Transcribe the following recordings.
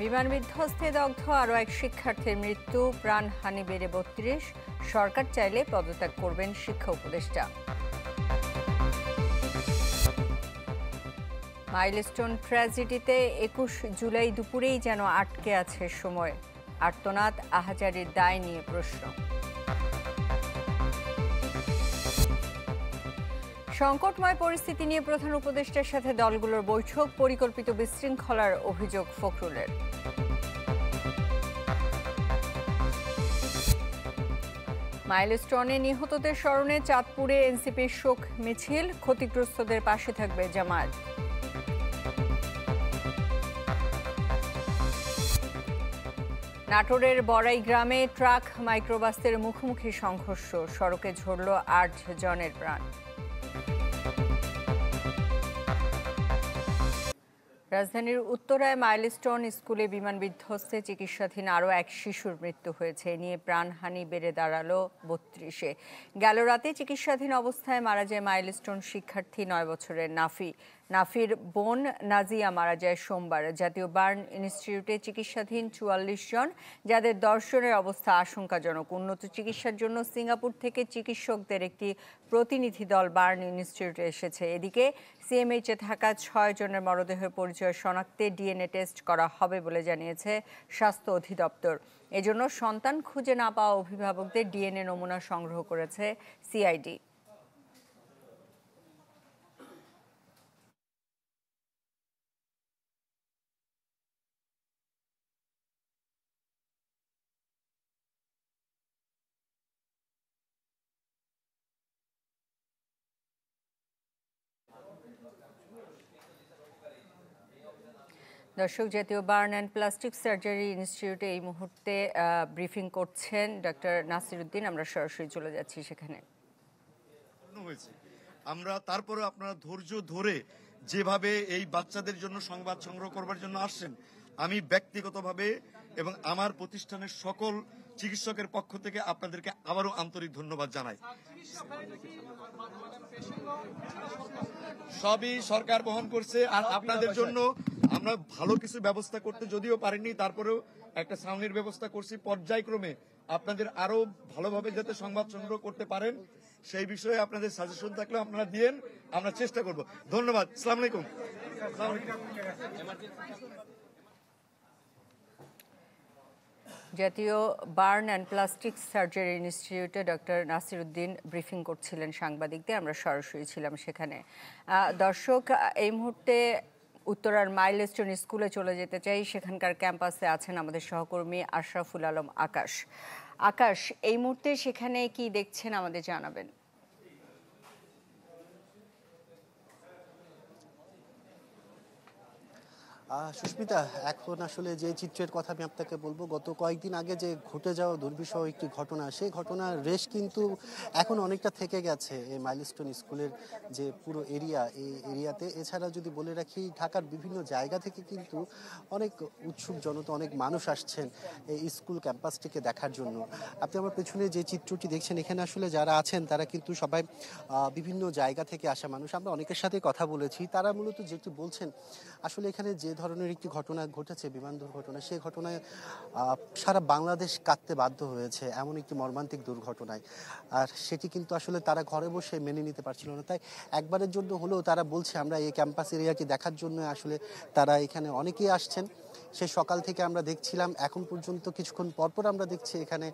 বিমান বিধ্বস্তে দগ্ধ আরও এক শিক্ষার্থীর মৃত্যু, প্রাণহানি বেড়ে ৩২। সরকার চাইলে পদত্যাগ করবেন শিক্ষা উপদেষ্টা। মাইলস্টোন ট্র্যাজেডিতে ২১ জুলাই দুপুরেই যেন আটকে আছে সময়। আর্তনাদ, আহাজারির দায় নিয়ে প্রশ্ন। সংকটময় পরিস্থিতি নিয়ে প্রধান উপদেষ্টার সাথে দলগুলোর বৈঠক, পরিকল্পিত বিশৃঙ্খলার অভিযোগ ফখরুলের। মাইলস্টোনে নিহতদের স্মরণে চাঁদপুরে এনসিপির শোক মিছিল, ক্ষতিগ্রস্তদের পাশে থাকবে জামায়াত। নাটোরের বড়াই গ্রামে ট্রাক মাইক্রোবাসের মুখোমুখি সংঘর্ষ, সড়কে ঝরল ৮ জনের প্রাণ। রাজধানীর উত্তরায় মাইলস্টোন স্কুলে বিমান বিধ্বস্তে চিকিৎসাধীন আরও এক শিশুর মৃত্যু হয়েছে। এ নিয়ে প্রাণহানি বেড়ে দাঁড়ালো ৩২-এ। গেল রাতে চিকিৎসাধীন অবস্থায় মারা যায় মাইলস্টোন শিক্ষার্থী ৯ বছরের নাফি। নাফির বোন নাজিয়া মারা যায় সোমবার। জাতীয় বার্ন ইনস্টিটিউটে চিকিৎসাধীন ৪৪ জন, যাদের ১০ জনের অবস্থা আশঙ্কাজনক। উন্নত চিকিৎসার জন্য সিঙ্গাপুর থেকে চিকিৎসকদের একটি প্রতিনিধি দল বার্ন ইনস্টিটিউটে এসেছে। এদিকে সিএমএইচে থাকা ৬ জনের মরদেহের পরিচয় শনাক্তে ডিএনএ টেস্ট করা হবে বলে জানিয়েছে স্বাস্থ্য অধিদপ্তর। এজন্য সন্তান খুঁজে না পাওয়া অভিভাবকদের ডিএনএ নমুনা সংগ্রহ করেছে সিআইডি। দর্শক, জাতীয় বার্ন অ্যান্ড প্লাস্টিক সার্জারি ইনস্টিটিউটে এই মুহূর্তে ব্রিফিং করছেন ডক্টর নাসির উদ্দিন। আমরা সরাসরি চলে যাচ্ছি সেখানে। আমরা তারপরে আপনারা ধৈর্য ধরে যেভাবে এই বাচ্চাদের জন্য সংবাদ সংগ্রহ করবার জন্য আসছেন, আমি ব্যক্তিগতভাবে এবং আমার প্রতিষ্ঠানের সকল চিকিৎসকের পক্ষ থেকে আপনাদেরকে আবারও আন্তরিক ধন্যবাদ জানাই। সবই সরকার বহন করছে, আর আপনাদের জন্য আমরা ভালো কিছু ব্যবস্থা করতে যদিও পারিনি, তারপরেও একটা ছাউনির ব্যবস্থা করছি। পর্যায়ক্রমে আপনাদের আরো ভালোভাবে যাতে সংবাদ সংগ্রহ করতে পারেন সেই বিষয়ে আপনাদের সাজেশন থাকলে আপনারা দিয়েন, আমরা চেষ্টা করব। ধন্যবাদ। আসসালামু আলাইকুম। জাতীয় বার্ন অ্যান্ড প্লাস্টিক সার্জারি ইনস্টিটিউটে ডক্টর নাসির উদ্দিন ব্রিফিং করছিলেন সাংবাদিকদের। আমরা সরাসরি ছিলাম সেখানে। দর্শক, এই মুহূর্তে উত্তরার মাইলস্টোন স্কুলে চলে যেতে চাই। সেখানকার ক্যাম্পাসে আছেন আমাদের সহকর্মী আশরাফুল আলম আকাশ। আকাশ, এই মুহূর্তে সেখানে কি দেখছেন আমাদের জানাবেন। সুস্মিতা, এখন আসলে যে চিত্রের কথা আমি আপনাকে বলবো, গত কয়েকদিন আগে যে ঘটে যাওয়া দুর্বিষহ একটি ঘটনা, সেই ঘটনার রেশ কিন্তু এখন অনেকটা থেকে গেছে এই মাইলস্টোন স্কুলের যে পুরো এরিয়া, এই এরিয়াতে। এছাড়া যদি বলে রাখি, ঢাকার বিভিন্ন জায়গা থেকে কিন্তু অনেক উৎসুক জনতা, অনেক মানুষ আসছেন এই স্কুল ক্যাম্পাসটিকে দেখার জন্য। আপনি আমার পেছনে যে চিত্রটি দেখছেন, এখানে আসলে যারা আছেন তারা কিন্তু সবাই বিভিন্ন জায়গা থেকে আসা মানুষ। আমরা অনেকের সাথে কথা বলেছি, তারা মূলত যেটি বলছেন, আসলে এখানে যে ধরনের একটি ঘটনা ঘটেছে, বিমান দুর্ঘটনা, সেই ঘটনায় সারা বাংলাদেশ কাঁদতে বাধ্য হয়েছে, এমন একটি মর্মান্তিক দুর্ঘটনায়। আর সেটি কিন্তু আসলে তারা ঘরে বসে মেনে নিতে পারছিল না। তাই একবারের জন্য হলেও তারা বলছে, আমরা এই ক্যাম্পাস এরিয়াটি দেখার জন্য আসলে তারা এখানে অনেকেই আসছেন। সে সকাল থেকে আমরা দেখছিলাম, এখন পর্যন্ত কিছুক্ষণ পরপর আমরা দেখছি এখানে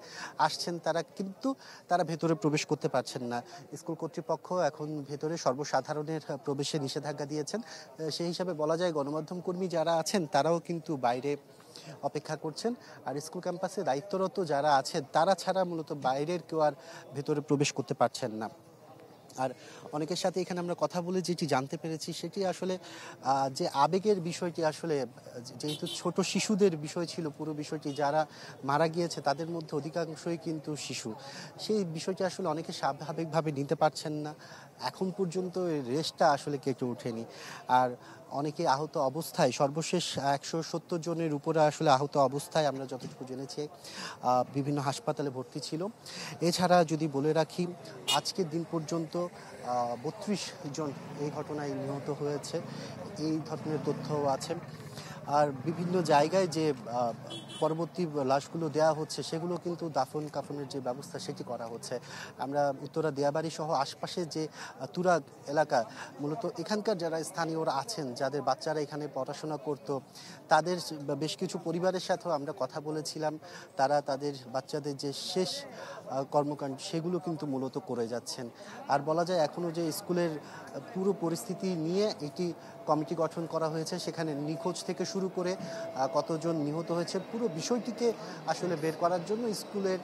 আসছেন তারা, কিন্তু তারা ভেতরে প্রবেশ করতে পারছেন না। স্কুল কর্তৃপক্ষ এখন ভেতরে সর্বসাধারণের প্রবেশে নিষেধাজ্ঞা দিয়েছেন। সেই হিসাবে বলা যায় গণমাধ্যম কর্মী যারা আছেন তারাও কিন্তু বাইরে অপেক্ষা করছেন। আর স্কুল ক্যাম্পাসে দায়িত্বরত যারা আছেন তারা ছাড়া মূলত বাইরের কেউ আর ভেতরে প্রবেশ করতে পারছেন না। আর অনেকের সাথে এখানে আমরা কথা বলে যেটি জানতে পেরেছি, সেটি আসলে যে আবেগের বিষয়টি, আসলে যেহেতু ছোট শিশুদের বিষয় ছিল পুরো বিষয়টি, যারা মারা গিয়েছে তাদের মধ্যে অধিকাংশই কিন্তু শিশু, সেই বিষয়টি আসলে অনেকে স্বাভাবিকভাবে নিতে পারছেন না। এখন পর্যন্ত এই রেশটা আসলে কেটে ওঠেনি। আর অনেকে আহত অবস্থায়, সর্বশেষ 170 জনের উপরে আসলে আহত অবস্থায় আমরা যতটুকু জেনেছি বিভিন্ন হাসপাতালে ভর্তি ছিল। এছাড়া যদি বলে রাখি, আজকের দিন পর্যন্ত 32 জন এই ঘটনায় নিহত হয়েছে, এই ধরনের তথ্যও আছে। আর বিভিন্ন জায়গায় যে পরবর্তী লাশগুলো দেওয়া হচ্ছে সেগুলো কিন্তু দাফন কাফনের যে ব্যবস্থা সেটি করা হচ্ছে। আমরা উত্তরা দিয়াবাড়ি সহ আশপাশের যে তুরাগ এলাকা, মূলত এখানকার যারা স্থানীয়রা আছেন, যাদের বাচ্চারা এখানে পড়াশোনা করত, তাদের বেশ কিছু পরিবারের সাথেও আমরা কথা বলেছিলাম। তারা তাদের বাচ্চাদের যে শেষ কর্মকাণ্ড সেগুলো কিন্তু মূলত করে যাচ্ছেন। আর বলা যায় এখনও যে স্কুলের পুরো পরিস্থিতি নিয়ে একটি কমিটি গঠন করা হয়েছে, সেখানে নিখোঁজ থেকে শুরু করে কতজন নিহত হয়েছে পুরো বিষয়টিকে আসলে বের করার জন্য স্কুলের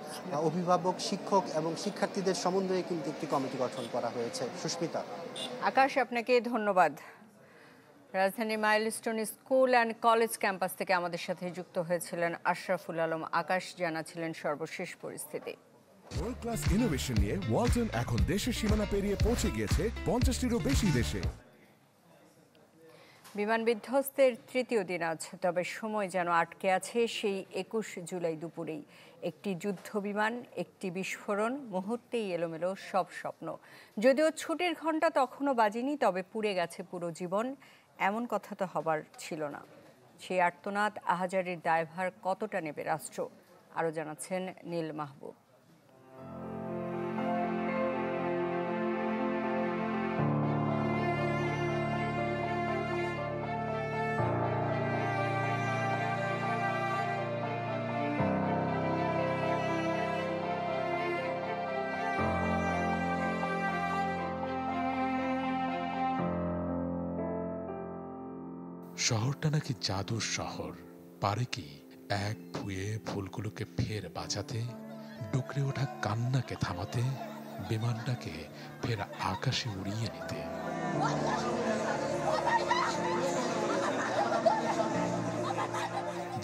অভিভাবক, শিক্ষক এবং শিক্ষার্থীদের সমন্বয়ে কিন্তু একটি কমিটি গঠন করা হয়েছে। সুস্মিতা। আকাশ, আপনাকে ধন্যবাদ। রাজধানীর milestone school and college campus থেকে আমাদের সাথে যুক্ত হয়েছিলেন আশরাফুল আলম আকাশ, জানাছিলেন সর্বশেষ পরিস্থিতি। ওয়ার্ল্ড ক্লাস ইনোভেশন নিয়ে ওয়ালটন এখন দেশের সীমানা পেরিয়ে পৌঁছে গিয়েছে 50টিরও বেশি দেশে। বিমান বিধ্বস্তের তৃতীয় দিন আজ, তবে সময় যেন আটকে আছে সেই 21 জুলাই দুপুরেই। একটি যুদ্ধ বিমান, একটি বিস্ফোরণ, মুহূর্তেই এলোমেলো সব স্বপ্ন। যদিও ছুটির ঘন্টা তখনও বাজেনি, তবে পুড়ে গেছে পুরো জীবন, এমন কথা তো হবার ছিল না। সেই আর্তনাদ, আহাজারির দায়ভার কতটা নেবে রাষ্ট্র? আরও জানাচ্ছেন নীল মাহবুব। শহরটা নাকি জাদুর শহর, পারে কি এক ভুয়ে ফুলগুলোকে ফের বাঁচাতে, ডুকরে ওঠা কান্নাকে থামাতে, বিমানটাকে ফের আকাশে উড়িয়ে নিতে।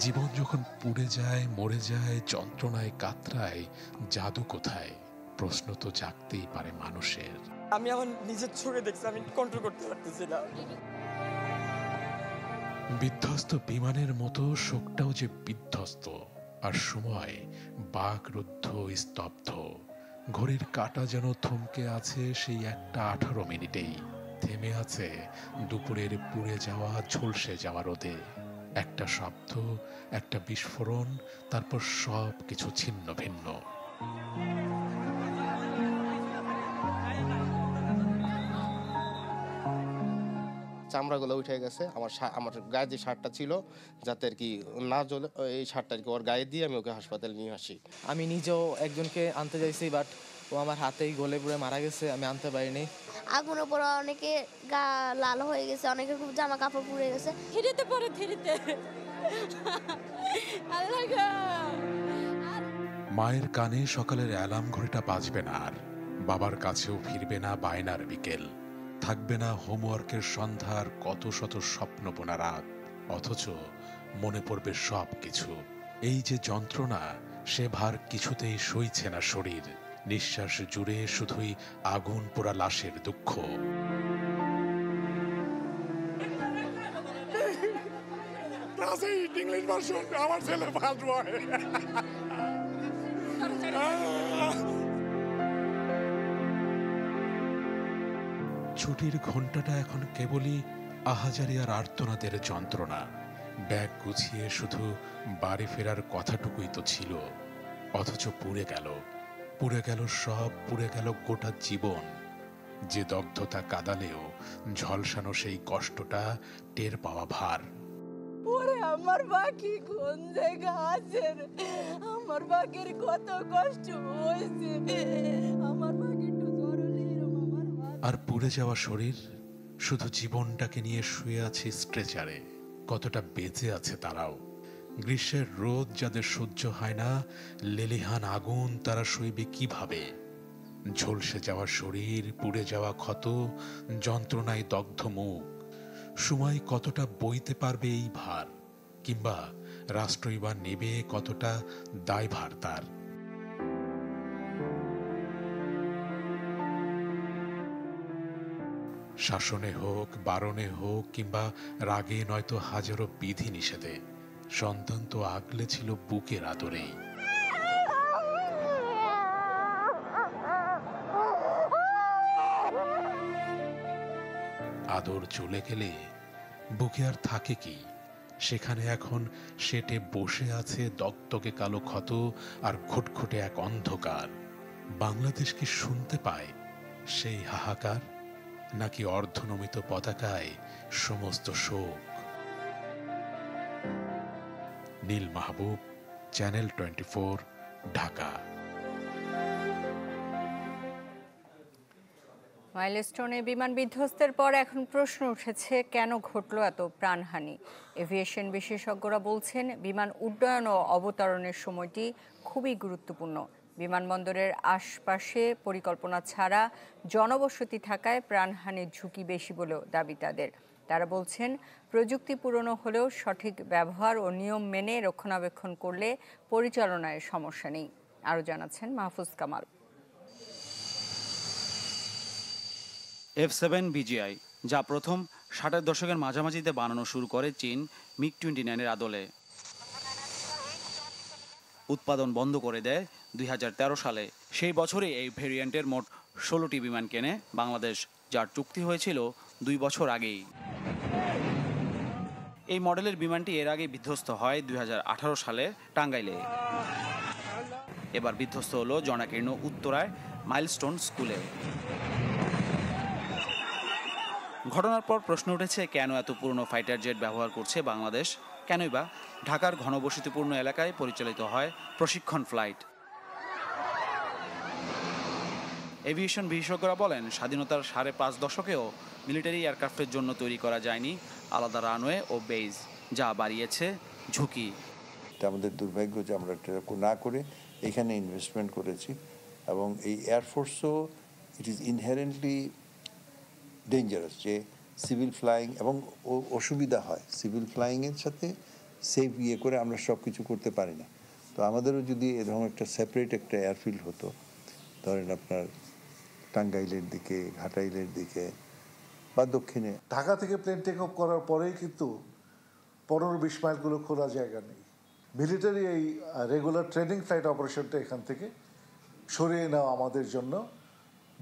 জীবন যখন পুড়ে যায়, মরে যায়, যন্ত্রণায় কাতরায়, জাদু কোথায়? প্রশ্ন তো জাগতেই পারে মানুষের। আমি এখন নিজের চোখে দেখছি, আমি কন্ট্রোল করতে পারতেছি না। বিধ্বস্ত বিমানের মতো শোকটাও যে বিধ্বস্ত, আর সময় বাকরুদ্ধ, স্তব্ধ। ঘড়ির কাঁটা যেন থমকে আছে সেই 1টা 18 মিনিটেই, থেমে আছে দুপুরের পুড়ে যাওয়া, ঝলসে যাওয়া রোদে। একটা শব্দ, একটা বিস্ফোরণ, তারপর সব কিছু ছিন্ন ভিন্ন। চামড়াগুলো উঠে গেছে। আমার গায়ে যে শার্টটা ছিল, যাতে আর কি না জ্বলে, এই শার্টটা আর কি ওর গায়ে দিয়ে আমি ওকে হাসপাতালে নিয়ে আসি। আমি নিজেও একজনকে আনতে চাইছি, বাট ও আমার হাতেই গলে পুড়ে মারা গেছে, আমি আনতে পারিনি। আগুনের পরে অনেকে গা লাল হয়ে গেছে, অনেকের খুব জামা কাপড় পুড়ে গেছে। ধীরেতে পরে ধীরেতে মায়ের কানে সকালের অ্যালার্ম ঘড়িটা বাজবে না আর, বাবার কাছেও ফিরবে না বায়নার বিকেল, থাকবে না হোমওয়ার্কের সন্ধ্যার কত শত স্বপ্ন বোনা রাত। অথচ মনে পড়বে সব কিছু। এই যে যন্ত্রণা, সে ভার কিছুতেই সইছে না শরীর। নিঃশ্বাস জুড়ে শুধুই আগুন পোড়া লাশের দুঃখ। ইংলিশ ভার্সন আমার ছেলে ফার্স্ট বয়। ছুটির ঘন্টাটা এখন কেবলই আহাজারি আর আর্তনাদের যন্ত্রণা। ব্যাগ গুছিয়ে শুধু বাড়ি ফেরার কথাটুকুই তো ছিল, অথচ পুড়ে গেল সব, পুড়ে গেল গোটা জীবন। যে দগ্ধতা কাদালেও ঝলসানো সেই কষ্টটা টের পাওয়া ভার। ওরে আমার বাকি কোন জায়গা আছে রে? আমার বাকির কত কষ্ট হয়েছে, আমার বাকি একটু জ্বর হলে এরকম আমার। আর পুড়ে যাওয়া শরীর, শুধু জীবনটাকে নিয়ে শুয়ে আছে স্ট্রেচারে। কতটা বেঁচে আছে তারাও। গ্রীষ্মের রোদ যাদের সহ্য হয় না, লেলিহান আগুন তারা সইবে কিভাবে? ঝলসে যাওয়া শরীর, পুড়ে যাওয়া ক্ষত, যন্ত্রণায় দগ্ধ মুখ। সময় কতটা বইতে পারবে এই ভার, কিংবা রাষ্ট্রই বা নেবে কতটা দায়ভার তার? শাসনে হোক, বারণে হোক, কিংবা রাগে নয়তো হাজারো বিধি নিষেধে, সন্তান তো আগলে ছিল বুকের আদরেই। আদর চলে গেলে বুকে আর থাকে কি? সেখানে এখন সেটে বসে আছে দগদগে কালো ক্ষত আর ঘুটঘুটে এক অন্ধকার। বাংলাদেশ কি শুনতে পায় সেই হাহাকার, নাকি অর্ধনমিত পতাকায় সমস্ত শোক? নীল মাহবুব, চ্যানেল 24, ঢাকা। মাইলস্টোনে বিমান বিধ্বস্তের পর এখন প্রশ্ন উঠেছে, কেন ঘটল এত প্রাণহানি? এভিয়েশন বিশেষজ্ঞরা বলছেন, বিমান উড্ডয়ন ও অবতরণের সময়টি খুবই গুরুত্বপূর্ণ। বিমানবন্দরের আশপাশে পরিকল্পনা ছাড়া জনবসতি থাকায় প্রাণহানির ঝুঁকি বেশি বলেও দাবি তাদের। তারা বলছেন, প্রযুক্তি পুরনো হলেও সঠিক ব্যবহার ও নিয়ম মেনে রক্ষণাবেক্ষণ করলে পরিচালনায় সমস্যা নেই। আরও জানাচ্ছেন মাহফুজ কামাল। F7 BGI, যা প্রথম 60-এর দশকের মাঝামাঝিতে বানানো শুরু করে চীন MiG-29-এর আদলে। উৎপাদন বন্ধ করে দেয় 2013 সালে। সেই বছরে এই ভেরিয়েন্টের মোট 16টি বিমান কেনে বাংলাদেশ, যার চুক্তি হয়েছিল 2 বছর আগেই। এই মডেলের বিমানটি এর আগে বিধ্বস্ত হয় 2018 সালে টাঙ্গাইলে। এবার বিধ্বস্ত হলো জনাকীর্ণ উত্তরায় মাইলস্টোন স্কুলে। ঘটনার পর প্রশ্ন উঠেছে, কেন এত পুরনো ফাইটার জেট ব্যবহার করছে বাংলাদেশ? কেনই বা ঢাকার ঘনবসতিপূর্ণ এলাকায় পরিচালিত হয় প্রশিক্ষণ ফ্লাইট? এভিয়েশন বিশেষজ্ঞরা বলেন, স্বাধীনতার 5.5 দশকেও মিলিটারি এয়ারক্রাফটের জন্য তৈরি করা যায়নি আলাদা রানওয়ে ও বেজ, যা বাড়িয়েছে ঝুঁকি। এটা আমাদের দুর্ভাগ্য যে আমরা এটা না করে এখানে ইনভেস্টমেন্ট করেছি, এবং এই এয়ারফোর্সও ইট ইজ ইনহেরেন্টলি ডেঞ্জারাস যে সিভিল ফ্লাইং, এবং অসুবিধা হয় সিভিল ফ্লাইংয়ের সাথে সেফ করে আমরা সব কিছু করতে পারি না। তো আমাদেরও যদি এরকম একটা সেপারেট একটা এয়ারফিল্ড হতো, ধরেন আপনার টাঙ্গাইলের দিকে, ঘাটাইলের দিকে বা দক্ষিণে। ঢাকা থেকে প্লেন টেক অফ করার পরেই কিন্তু 15-20 মাইলগুলো খোলা জায়গা নেই। মিলিটারি এই রেগুলার ট্রেনিং ফ্লাইট অপারেশনটা এখান থেকে সরিয়ে নেওয়া আমাদের জন্য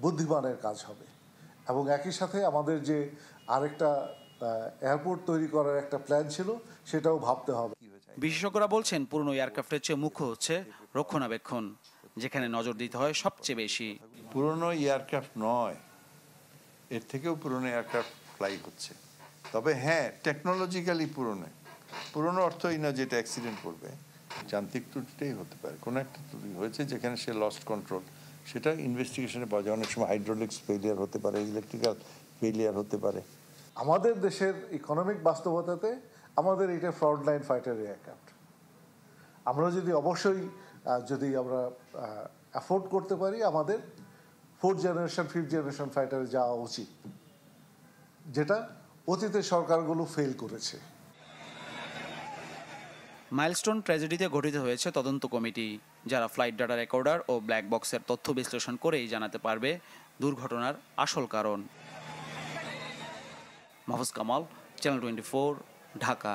বুদ্ধিমানের কাজ হবে, এবং একই সাথে আমাদের যে আরেকটা এয়ারপোর্ট তৈরি করার একটা প্ল্যান ছিল, সেটাও ভাবতে হবে। বিশেষজ্ঞরা বলছেন, পুরনো এয়ারক্রাফটের চেয়ে মুখ্য হচ্ছে রক্ষণাবেক্ষণ, যেখানে নজর দিতে হয় সবচেয়ে বেশি। পুরনো এয়ারক্রাফট নয়, এর থেকেও পুরনো এয়ারক্রাফট ফ্লাই হচ্ছে। তবে হ্যাঁ, টেকনোলজিক্যালি পুরনো অর্থই না যেটা অ্যাক্সিডেন্ট করবে, যান্ত্রিক ত্রুটিটাই হতে পারে। কোনো একটা ত্রুটি হয়েছে যেখানে সে লস্ট কন্ট্রোল, সেটা ইনভেস্টিগেশনে পাওয়া যায়। অনেক সময় হাইড্রোলিক্স ফেলিয়ার হতে পারে, ইলেকট্রিক্যাল ফেলিয়ার হতে পারে। আমাদের দেশের ইকোনমিক বাস্তবতাতে আমাদের এটা ফ্রন্টলাইন ফাইটার এয়ারক্রাফট। আমরা অবশ্যই যদি আমরা অ্যাফোর্ড করতে পারি, আমাদের 4th জেনারেশন 5th জেনারেশন ফাইটারে যাওয়া উচিত, যেটা অতীতে সরকারগুলো ফেল করেছে। মাইলস্টোন ট্র্যাজেডিতে গঠিত হয়েছে তদন্ত কমিটি, যারা ফ্লাইট ডাটা রেকর্ডার ও ব্ল্যাক বক্সের তথ্য বিশ্লেষণ করেই জানাতে পারবে দুর্ঘটনার আসল কারণ। মাহফুজ কামাল, চ্যানেল 24, ঢাকা।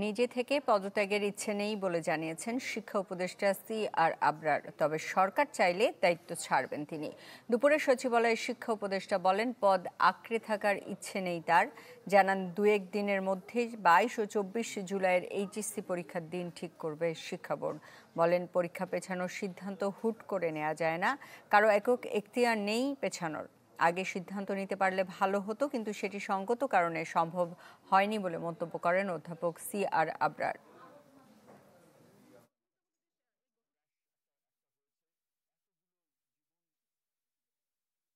নিজে থেকে পদত্যাগের ইচ্ছে নেই বলে জানিয়েছেন শিক্ষা উপদেষ্টা CR আবরার, তবে সরকার চাইলে দায়িত্ব ছাড়বেন তিনি। দুপুরে সচিবালয়ে শিক্ষা উপদেষ্টা বলেন, পদ আঁকড়ে থাকার ইচ্ছে নেই তার। জানান, 2-1 দিনের মধ্যে 22 ও 24 জুলাইয়ের HSC পরীক্ষার দিন ঠিক করবে শিক্ষা বোর্ড। বলেন, পরীক্ষা পেছানোর সিদ্ধান্ত হুট করে নেওয়া যায় না, কারো একক এখতিয়ার নেই পেছানোর। আগে সিদ্ধান্ত নিতে পারলে ভালো হতো, কিন্তু সেটি সঙ্গত কারণে সম্ভব হয়নি বলে মন্তব্য করেন অধ্যাপক CR আবরার।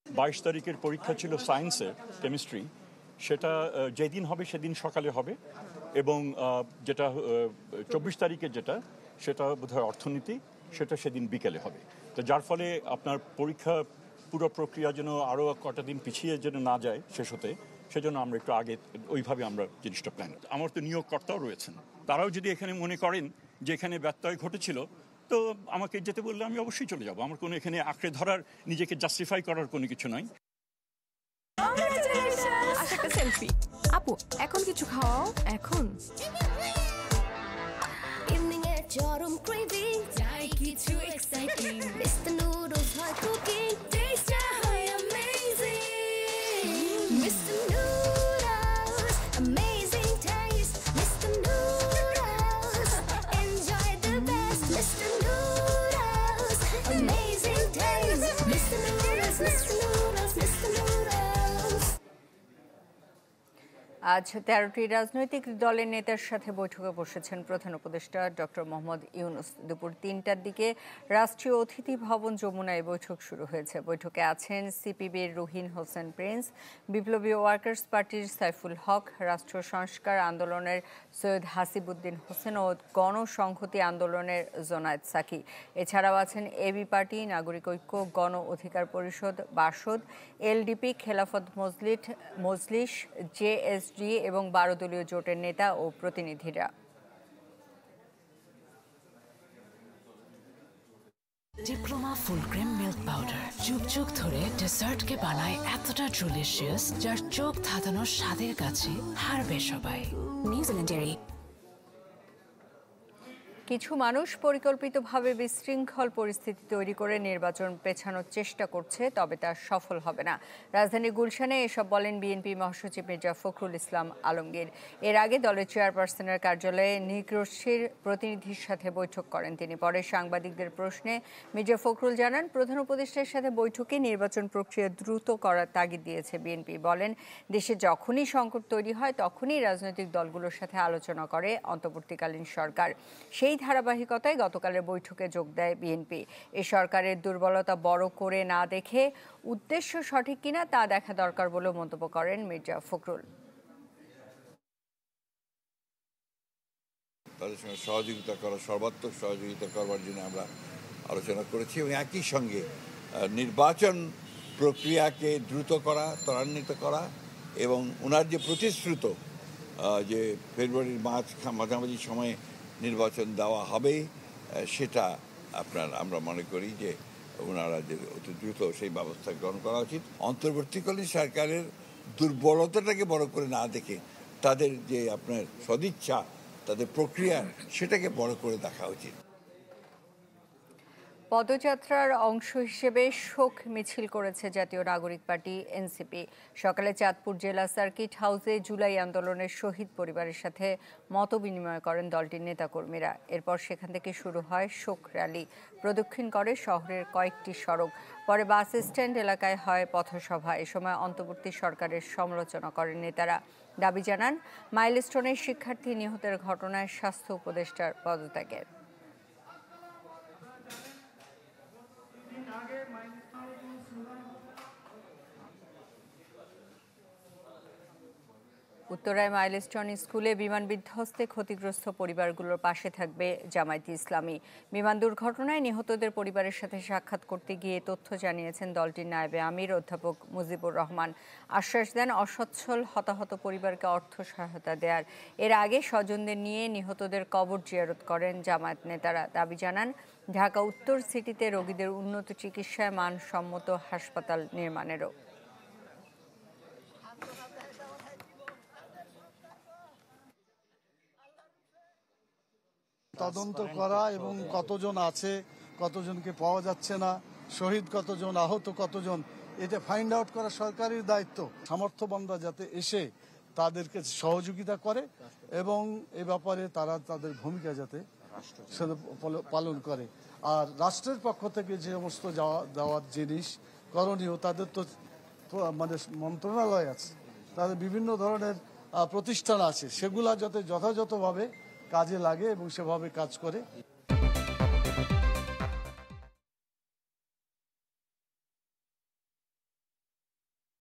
22 তারিখের পরীক্ষা ছিল সায়েন্সের, কেমিস্ট্রি। সেটা যেদিন হবে সেদিন সকালে হবে, এবং যেটা 24 তারিখের সেটা বোধহয় অর্থনীতি, সেটা সেদিন বিকেলে হবে। তো যার ফলে আপনার পরীক্ষা পুরো প্রক্রিয়া যেন আরও কটা দিন পিছিয়ে যেন না যায় শেষ হতে, সেজন্য আমরা একটু আগে ওইভাবে আমরা জিনিসটা প্ল্যান। আমার তো নিয়োগকর্তাও রয়েছেন, তারাও যদি এখানে মনে করেন যে এখানে ব্যত্যয় ঘটেছিল, তো আমাকে যেতে বললে আমি অবশ্যই চলে যাব। আমার কোনো এখানে আঁকড়ে ধরার, নিজেকে জাস্টিফাই করার কোনো কিছু নাই। সেলফি আপু, এখন কিছু খাওয়াও। এখন চরম ক্রেভিং, চাই কিছু এক্সাইটিং। মিস্টার নুডলস হয় কুকিং, টেস্টটা হয় অ্যামেজিং। Mister noodles amazing. আজ 13টি রাজনৈতিক দলের নেতার সাথে বৈঠকে বসেছেন প্রধান উপদেষ্টা ডক্টর মোহাম্মদ ইউনূস। দুপুর 3টার দিকে রাষ্ট্রীয় অতিথি ভবন যমুনায় বৈঠক শুরু হয়েছে। বৈঠকে আছেন সিপিবির রুহিন হোসেন প্রিন্স, বিপ্লবী ওয়ার্কার্স পার্টির সাইফুল হক, রাষ্ট্র সংস্কার আন্দোলনের সৈয়দ হাসিবুদ্দিন হোসেন ও গণসংহতি আন্দোলনের জোনায়েদ সাকি। এছাড়াও আছেন এবি পার্টি, নাগরিক ঐক্য, গণ অধিকার পরিষদ, বাসদ, এলডিপি, খেলাফত মজলিস, জেএসডি এবং 12 দলীয় জোটের নেতা ও প্রতিনিধিরা। Diploma full cream milk powder যুগ যুগ ধরে ডেজার্টকে বানায় এতটা ডিলিশিয়াস, যার চোখ ধাঁধানোর স্বাদের কাছে হারবে সবাই। নিউজিল্যান্ডেরই কিছু মানুষ পরিকল্পিতভাবে বিশৃঙ্খল পরিস্থিতি তৈরি করে নির্বাচন পেছানোর চেষ্টা করছে, তবে তা সফল হবে না। রাজধানী গুলশানে এসব বলেন বিএনপি মহাসচিব মির্জা ফখরুল ইসলাম আলমগীর। এর আগে দলের চেয়ারপারসনের কার্যালয়ে নৃগোষ্ঠীর প্রতিনিধির সাথে বৈঠক করেন তিনি। পরে সাংবাদিকদের প্রশ্নে মির্জা ফখরুল জানান, প্রধান উপদেষ্টার সাথে বৈঠকে নির্বাচন প্রক্রিয়া দ্রুত করার তাগিদ দিয়েছে বিএনপি। বলেন, দেশে যখনই সংকট তৈরি হয় তখনই রাজনৈতিক দলগুলোর সাথে আলোচনা করে অন্তর্বর্তীকালীন সরকার। সেই ধারাবাহিকতায় গতকালের বৈঠকে যোগ দেয় বিএনপি। এই সরকারের দুর্বলতা বড় করে না দেখে উদ্দেশ্য সঠিক কিনা তা দেখা দরকার বলে মন্তব্য করেন মির্জা ফখরুল। তাদের সঙ্গে সহযোগিতা করা, সর্বাত্মক সহযোগিতা করবার জন্য আমরা আলোচনা করেছি এবং একই সঙ্গে নির্বাচন প্রক্রিয়াকে দ্রুত করা, ত্বরান্বিত করা এবং ওনার যে প্রতিশ্রুত যে ফেব্রুয়ারির মাঝামাঝি সময়ে নির্বাচন দেওয়া হবে, সেটা আমরা মনে করি যে ওনারা যে অতি দ্রুত সেই ব্যবস্থা গ্রহণ করা উচিত। অন্তর্বর্তীকালীন সরকারের দুর্বলতাটাকে বড় করে না দেখে তাদের যে আপনার সদিচ্ছা, তাদের প্রক্রিয়া, সেটাকে বড় করে দেখা উচিত। পদযাত্রার অংশ হিসেবে শোক মিছিল করেছে জাতীয় নাগরিক পার্টি এনসিপি। সকালে চাঁদপুর জেলা সার্কিট হাউসে জুলাই আন্দোলনের শহীদ পরিবারের সাথে মতবিনিময় করেন দলটির নেতাকর্মীরা। এরপর সেখান থেকে শুরু হয় শোক র্যালি, প্রদক্ষিণ করে শহরের কয়েকটি সড়ক। পরে বাস স্ট্যান্ড এলাকায় হয় পথসভা। এ সময় অন্তর্বর্তী সরকারের সমালোচনা করেন নেতারা। দাবি জানান, মাইলস্টোনের শিক্ষার্থী নিহতের ঘটনায় স্বাস্থ্য উপদেষ্টার পদত্যাগের। উত্তরায় মাইলস্টোন স্কুলে বিমান বিধ্বস্তে ক্ষতিগ্রস্ত পরিবারগুলোর পাশে থাকবে জামায়াতে ইসলামী। বিমান দুর্ঘটনায় নিহতদের পরিবারের সাথে সাক্ষাৎ করতে গিয়ে তথ্য জানিয়েছেন দলটির নায়েবে আমির অধ্যাপক মুজিবুর রহমান। আশ্বাস দেন অসচ্ছল হতাহত পরিবারকে অর্থ সহায়তা দেওয়ার। এর আগে স্বজনদের নিয়ে নিহতদের কবর জিয়ারত করেন জামায়াত নেতারা। দাবি জানান, ঢাকা উত্তর সিটিতে রোগীদের উন্নত চিকিৎসায় মানসম্মত হাসপাতাল নির্মাণেরও। তদন্ত করা এবং কতজন আছে, কতজনকে পাওয়া যাচ্ছে না, শহীদ কতজন, আহত কতজন, এটা ফাইন্ড আউট করা সরকারের দায়িত্ব। সামর্থ্যবানরা যাতে এসে তাদেরকে সহযোগিতা করে এবং এ ব্যাপারে তারা তাদের ভূমিকা যাতে পালন করে। আর রাষ্ট্রের পক্ষ থেকে যে সমস্ত দেওয়ার জিনিস করণীয়, তাদের তো মানে মন্ত্রণালয় আছে, তাদের বিভিন্ন ধরনের প্রতিষ্ঠান আছে, সেগুলা যাতে যথাযথভাবে কাজে লাগে এবং সেভাবে কাজ করে।